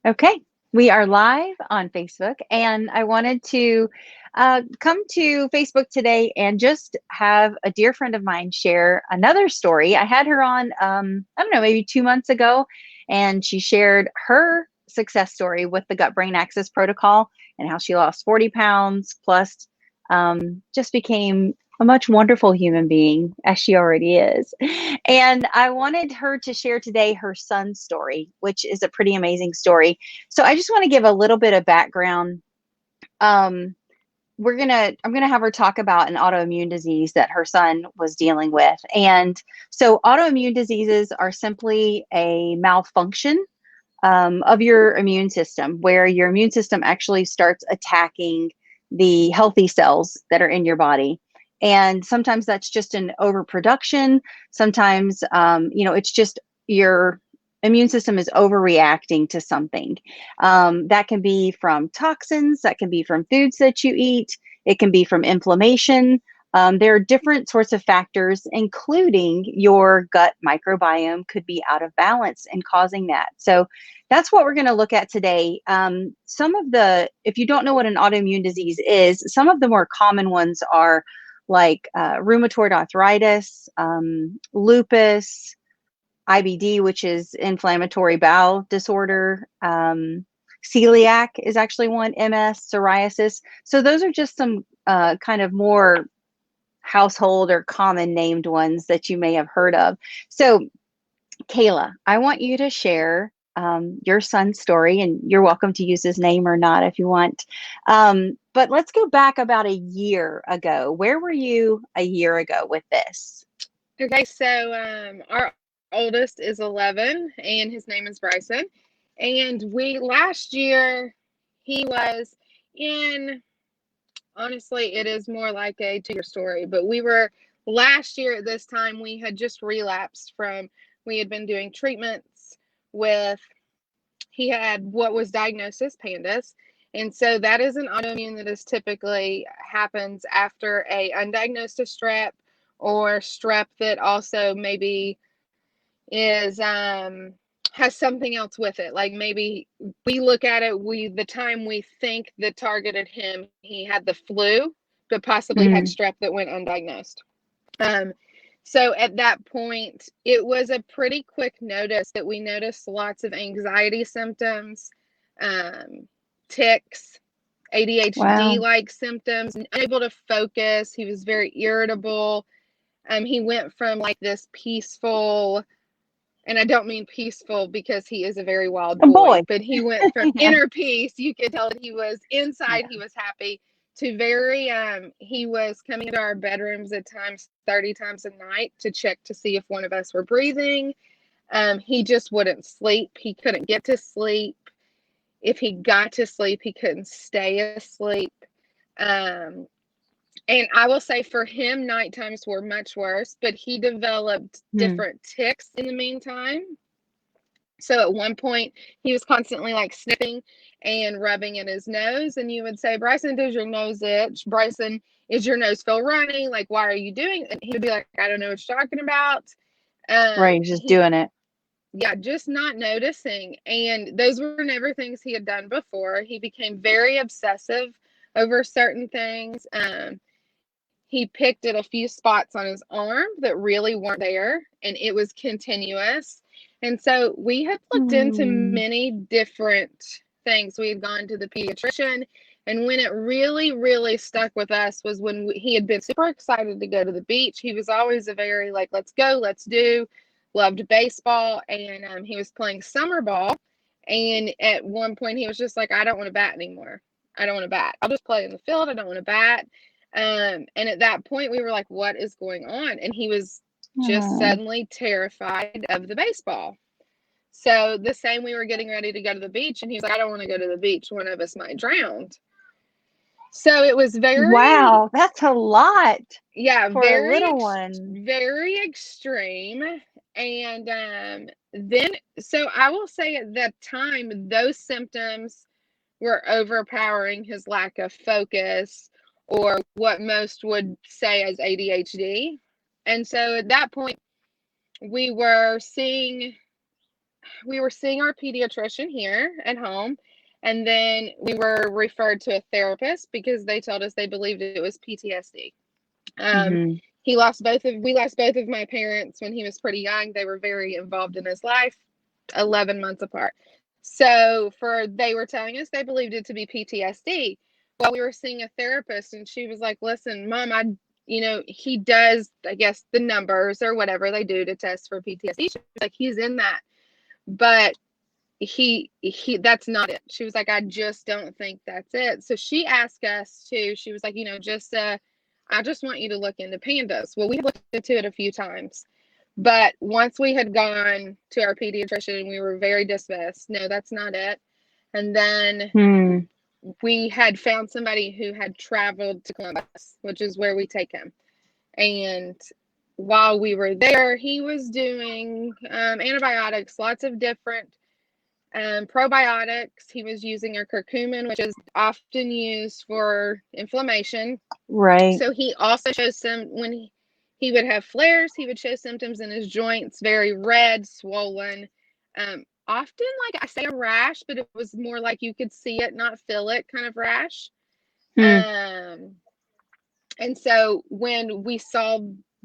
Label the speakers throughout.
Speaker 1: Okay, we are live on Facebook, and I wanted to come to Facebook today and just have a dear friend of mine share another story. I had her on, I don't know, maybe 2 months ago, and she shared her success story with the gut brain axis protocol and how she lost 40 pounds plus just became a much wonderful human being as she already is. And I wanted her to share today her son's story, which is a pretty amazing story. So I just want to give a little bit of background. Um, I'm gonna have her talk about an autoimmune disease that her son was dealing with. And so autoimmune diseases are simply a malfunction of your immune system, where your immune system actually starts attacking the healthy cells that are in your body. And sometimes that's just an overproduction. Sometimes, it's just your immune system is overreacting to something. That can be from toxins, that can be from foods that you eat, it can be from inflammation. There are different sorts of factors, including your gut microbiome could be out of balance and causing that. So that's what we're going to look at today. If you don't know what an autoimmune disease is, some of the more common ones are like rheumatoid arthritis, lupus, IBD, which is inflammatory bowel disorder. Celiac is actually one, MS, psoriasis. So those are just some kind of more household or common named ones that you may have heard of. So Kaila, I want you to share your son's story, and you're welcome to use his name or not if you want. But let's go back about a year ago. Where were you a year ago with this?
Speaker 2: Okay, so our oldest is 11 and his name is Bryson. And last year, he was in, honestly, it is more like a 2-year story, but last year at this time, we had just relapsed we had been doing treatments with, he had what was diagnosed as pandas. And so that is an autoimmune that is typically happens after a undiagnosed strep or strep that also maybe is has something else with it. Like maybe we look at it, the time we think that targeted him, he had the flu, but possibly had
Speaker 1: Mm,
Speaker 2: strep that went undiagnosed. Um, so at that point, it was a pretty quick notice that we noticed lots of anxiety symptoms, um, tics, ADHD
Speaker 1: wow.
Speaker 2: like symptoms, unable to focus. He was very irritable. He went from like this peaceful, and I don't mean peaceful because he is a very wild
Speaker 1: A boy.
Speaker 2: boy, but he went from
Speaker 1: Yeah.
Speaker 2: inner peace, you could tell that he was inside,
Speaker 1: Yeah.
Speaker 2: he was happy, to very, he was coming into our bedrooms at times 30 times a night to check to see if one of us were breathing. He just wouldn't sleep. He couldn't get to sleep. If he got to sleep, he couldn't stay asleep. Um, and I will say for him, night times were much worse, but he developed
Speaker 1: Mm.
Speaker 2: different tics in the meantime. So at one point, he was constantly like sniffing and rubbing at his nose. And you would say, Bryson, does your nose itch? Bryson, is your nose feel runny? Like, why are you doing it? And he would be like, I don't know what you're talking about.
Speaker 1: Right, just
Speaker 2: He,
Speaker 1: doing it.
Speaker 2: yeah, just not noticing. And those were never things he had done before. He became very obsessive over certain things. He picked at a few spots on his arm that really weren't there, and it was continuous. And so we had looked into
Speaker 1: Mm.
Speaker 2: many different things. We had gone to the pediatrician, and when it really, really stuck with us was when he had been super excited to go to the beach. He was always a very like, let's go, let's do, loved baseball, and he was playing summer ball. And at one point, he was just like, I don't want to bat anymore. I don't want to bat. I'll just play in the field. I don't want to bat. And at that point, we were like, what is going on? And he was just
Speaker 1: Oh.
Speaker 2: suddenly terrified of the baseball. So the same, we were getting ready to go to the beach, and he was like, I don't want to go to the beach. One of us might drown. So it was very,
Speaker 1: Wow, that's a lot
Speaker 2: yeah,
Speaker 1: for a little one.
Speaker 2: very extreme. And then, so I will say at that time, those symptoms were overpowering his lack of focus, or what most would say as ADHD. And so at that point, we were seeing we were seeing our pediatrician here at home, and then we were referred to a therapist because they told us they believed it was PTSD. Um,
Speaker 1: Hmm.
Speaker 2: we lost both of my parents when he was pretty young. They were very involved in his life, 11 months apart. So they were telling us they believed it to be PTSD. Well, we were seeing a therapist, and she was like, "Listen, Mom, he does, I guess, the numbers or whatever they do to test for PTSD." She was like, "He's in that, but that's not it." She was like, "I just don't think that's it." So she asked us to. She was like, "I just want you to look into pandas." Well, we looked into it a few times. But once we had gone to our pediatrician, we were very dismissed. No, that's not it. And then
Speaker 1: Hmm.
Speaker 2: we had found somebody who had traveled to Columbus, which is where we take him. And while we were there, he was doing antibiotics, lots of different probiotics. He was using a curcumin, which is often used for inflammation.
Speaker 1: Right.
Speaker 2: So he also shows when he would have flares, he would show symptoms in his joints, very red, swollen. Often, like I say, a rash, but it was more like you could see it, not feel it, kind of rash.
Speaker 1: Hmm.
Speaker 2: And so when we saw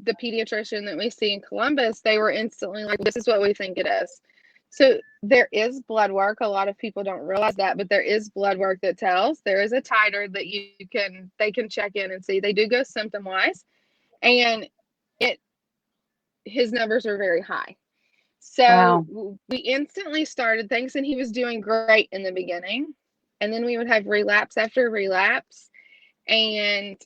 Speaker 2: the pediatrician that we see in Columbus, they were instantly like, "This is what we think it is." So there is blood work. A lot of people don't realize that, but there is blood work that tells. There is a titer that they can check in and see. They do go symptom wise, and it his numbers are very high. So
Speaker 1: Wow.
Speaker 2: we instantly started things, and he was doing great in the beginning, and then we would have relapse after relapse. And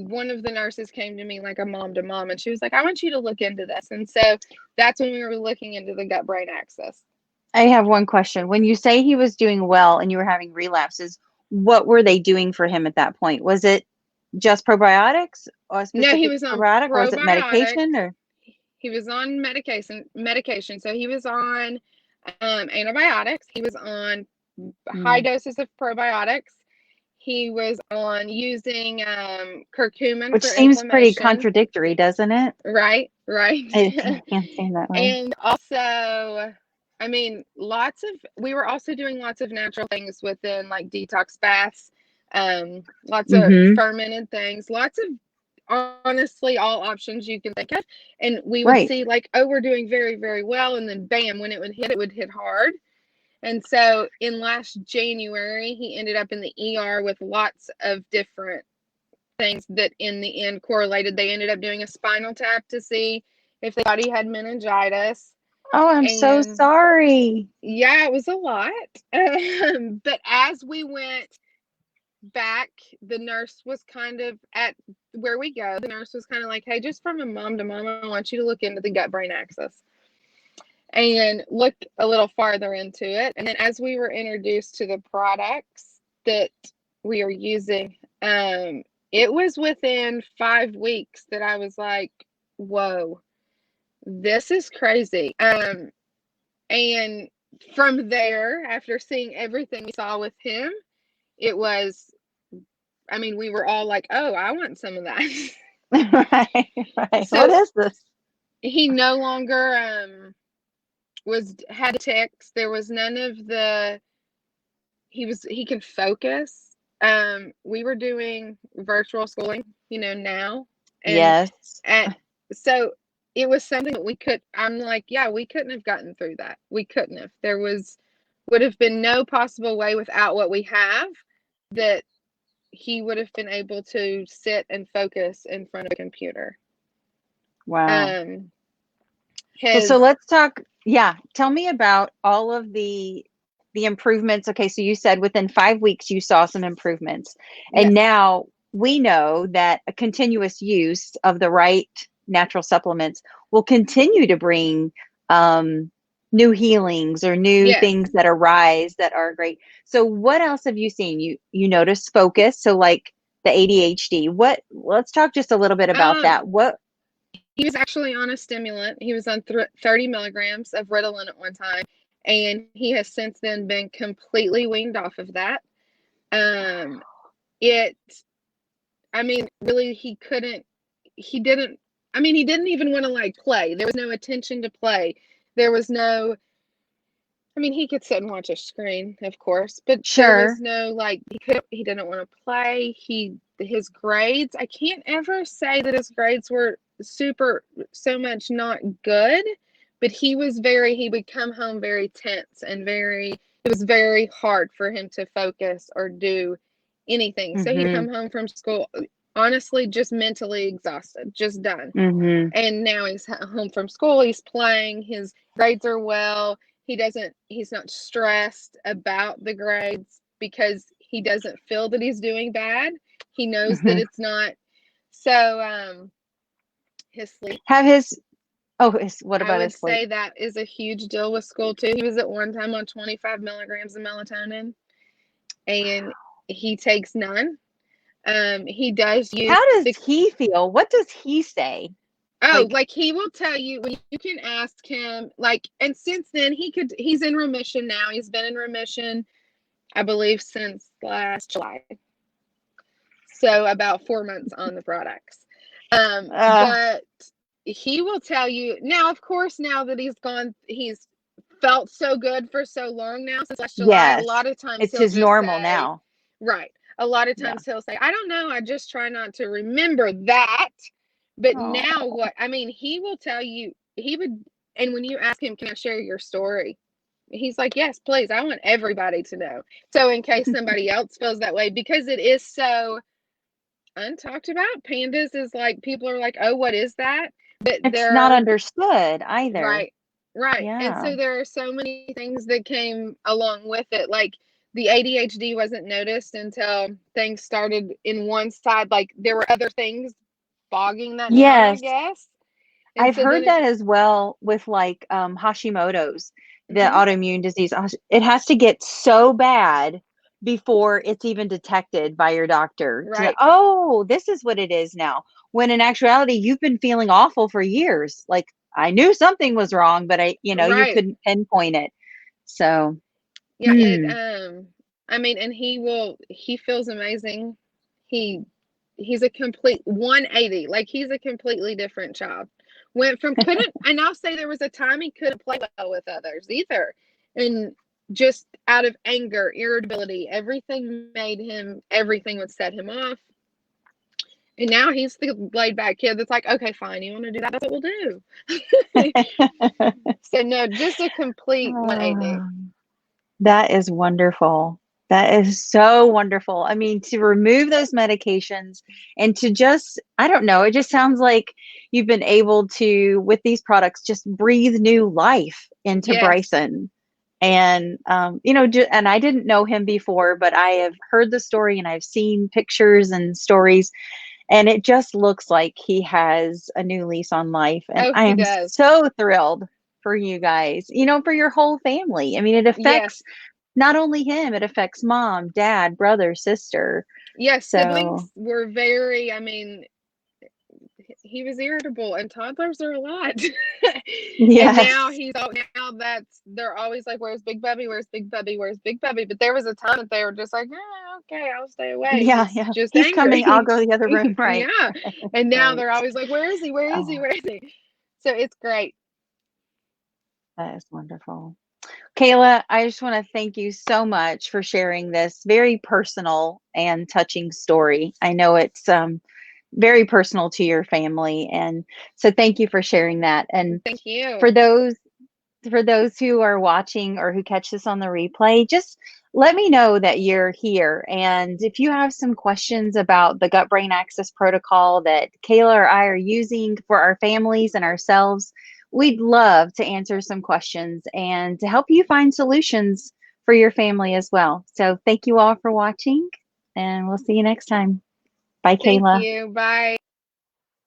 Speaker 2: one of the nurses came to me like a mom to mom, and she was like, "I want you to look into this." And so that's when we were looking into the gut brain axis.
Speaker 1: I have one question. When you say he was doing well and you were having relapses, what were they doing for him at that point? Was it just probiotics or a
Speaker 2: No, he
Speaker 1: specific
Speaker 2: was on
Speaker 1: probiotic, or was it
Speaker 2: probiotics.
Speaker 1: medication or?
Speaker 2: He was on medication. So he was on antibiotics. He was on high
Speaker 1: Hmm.
Speaker 2: doses of probiotics. He was on using curcumin
Speaker 1: Which
Speaker 2: for
Speaker 1: seems pretty
Speaker 2: inflammation.
Speaker 1: contradictory, doesn't it?
Speaker 2: Right, right.
Speaker 1: I can't stand that way.
Speaker 2: And also, I mean, we were also doing lots of natural things within like detox baths, lots of
Speaker 1: Hmm.
Speaker 2: fermented things, lots of honestly all options you can think of. And we would
Speaker 1: Right.
Speaker 2: see like, oh, we're doing very, very well. And then bam, when it would hit hard. And so in last January, he ended up in the ER with lots of different things that in the end correlated. They ended up doing a spinal tap to see if they thought he had meningitis.
Speaker 1: Oh, I'm so
Speaker 2: And
Speaker 1: sorry.
Speaker 2: yeah, it was a lot. But as we went back, the nurse was kind of at where we go. The nurse was kind of like, "Hey, just from a mom to mom, I want you to look into the gut brain axis and look a little farther into it." And then as we were introduced to the products that we are using, it was within 5 weeks that I was like, "Whoa, this is crazy." And from there, after seeing everything we saw with him, it was, I mean, we were all like, "Oh, I want some of that."
Speaker 1: Right, right. What
Speaker 2: So
Speaker 1: is this?
Speaker 2: he no longer had tics. There was none of the he can focus. We were doing virtual schooling, now, and
Speaker 1: Yes.
Speaker 2: at so it was something that I'm like, yeah, we couldn't have gotten through that. We couldn't have. Would have been no possible way without what we have that he would have been able to sit and focus in front of a computer.
Speaker 1: Wow.
Speaker 2: Um,
Speaker 1: Well, so
Speaker 2: his
Speaker 1: let's talk. Yeah, tell me about all of the improvements. Okay, so you said within 5 weeks you saw some improvements, and
Speaker 2: Yes,
Speaker 1: now we know that a continuous use of the right natural supplements will continue to bring um, new healings or new
Speaker 2: yes.
Speaker 1: things that arise that are great. So, what else have you seen? You notice focus, so like the ADHD. What? Let's talk just a little bit about
Speaker 2: Um,
Speaker 1: that. What?
Speaker 2: he was actually on a stimulant. He was on 30 milligrams of Ritalin at one time, and he has since then been completely weaned off of that. Um, it, I mean, really, he didn't, I mean, he didn't even want to like play. There was no attention to play. There was no, I mean, he could sit and watch a screen, of course, but there was
Speaker 1: Sure.
Speaker 2: no like he didn't want to play. His grades, I can't ever say that his grades were super so much not good, but he would come home very tense and very it was very hard for him to focus or do anything. So he'd
Speaker 1: Mm-hmm.
Speaker 2: come home from school honestly just mentally exhausted, just done.
Speaker 1: Mm-hmm.
Speaker 2: And now he's home from school, he's playing, his grades are well, he's not stressed about the grades because he doesn't feel that he's doing bad. He knows that
Speaker 1: Mm-hmm.
Speaker 2: it's not. So his sleep,
Speaker 1: Have his, what
Speaker 2: I
Speaker 1: about
Speaker 2: would
Speaker 1: his sleep?
Speaker 2: say that is a huge deal with school too. He was at one time on 25 milligrams of melatonin, and he takes none. He does use
Speaker 1: How does
Speaker 2: six.
Speaker 1: he feel? What does he say?
Speaker 2: Oh,
Speaker 1: Like,
Speaker 2: like he will tell you when you can ask him, like, and since then he's in remission now. He's been in remission, I believe, since last July. So about 4 months on the products.
Speaker 1: uh,
Speaker 2: But he will tell you now, of course, now that he's felt so good for so long now since last July, a
Speaker 1: yes,
Speaker 2: lot of times
Speaker 1: it's
Speaker 2: he'll
Speaker 1: his
Speaker 2: just
Speaker 1: normal
Speaker 2: say,
Speaker 1: now.
Speaker 2: right. A lot of
Speaker 1: Yeah.
Speaker 2: times he'll say, I don't know, I just try not to remember that. But now
Speaker 1: Oh,
Speaker 2: what I mean, he will tell you, he would, and when you ask him, can I share your story? He's like, yes, please. I want everybody to know. So in case somebody else feels that way, because it is so untalked about, pandas is like people are like, oh, what is that? But
Speaker 1: it's not
Speaker 2: they're
Speaker 1: understood either.
Speaker 2: right, right. And
Speaker 1: Yeah.
Speaker 2: so there are so many things that came along with it. Like the ADHD wasn't noticed until things started in one side. Like there were other things bogging that down, I
Speaker 1: Yes.
Speaker 2: guess. And
Speaker 1: I've
Speaker 2: so then
Speaker 1: heard
Speaker 2: it,
Speaker 1: that as well with like Hashimoto's, the
Speaker 2: mhm,
Speaker 1: autoimmune disease. It has to get so bad before it's even detected by your doctor to,
Speaker 2: right,
Speaker 1: oh, this is what it is now. When in actuality, you've been feeling awful for years. Like I knew something was wrong, but you
Speaker 2: right.
Speaker 1: couldn't pinpoint it. So,
Speaker 2: Yeah, it
Speaker 1: hmm.
Speaker 2: I mean, and he feels amazing. He he's a complete 180. Like he's a completely different child. Went from couldn't and I'll say there was a time he couldn't play well with others either. And just out of anger, irritability, everything would set him off. And now he's the laid back kid that's like, okay, fine, you want to do that? That's what we'll do. So no, just a complete 180.
Speaker 1: Ah, that is wonderful. That is so wonderful. I mean, to remove those medications and to just, I don't know, it just sounds like you've been able to, with these products, just breathe new life into
Speaker 2: Yes.
Speaker 1: Bryson. And, and I didn't know him before, but I have heard the story and I've seen pictures and stories, and it just looks like he has a new lease on life. And
Speaker 2: Oh,
Speaker 1: I
Speaker 2: he
Speaker 1: am
Speaker 2: does.
Speaker 1: so thrilled for you guys, for your whole family. I mean, it affects
Speaker 2: Yes.
Speaker 1: not only him, it affects mom, dad, brother, sister.
Speaker 2: Yes,
Speaker 1: So,
Speaker 2: siblings were very, I mean, he was irritable and toddlers are a lot. And now
Speaker 1: yes.
Speaker 2: he's all now that's they're always like, where's Big Bubby? Where's Big Bubby? Where's Big Bubby? But there was a time that they were just like, okay, I'll stay away.
Speaker 1: Yeah,
Speaker 2: He's
Speaker 1: yeah.
Speaker 2: just
Speaker 1: He's coming, I'll
Speaker 2: angry.
Speaker 1: go to the other room, right?
Speaker 2: Yeah. And now
Speaker 1: Right.
Speaker 2: they're always like, where is he? Where is he?
Speaker 1: Oh,
Speaker 2: Where is he? So it's great.
Speaker 1: that is wonderful. Kaila, I just want to thank you so much for sharing this very personal and touching story. I know it's very personal to your family, and so thank you for sharing that. And
Speaker 2: Thank
Speaker 1: for
Speaker 2: you.
Speaker 1: those for those who are watching or who catch this on the replay, just let me know that you're here. And if you have some questions about the gut brain access protocol that Kaila or I are using for our families and ourselves, we'd love to answer some questions and to help you find solutions for your family as well. So thank you all for watching, and we'll see you next time. Bye,
Speaker 2: Thank
Speaker 1: Kaila.
Speaker 2: you. Bye.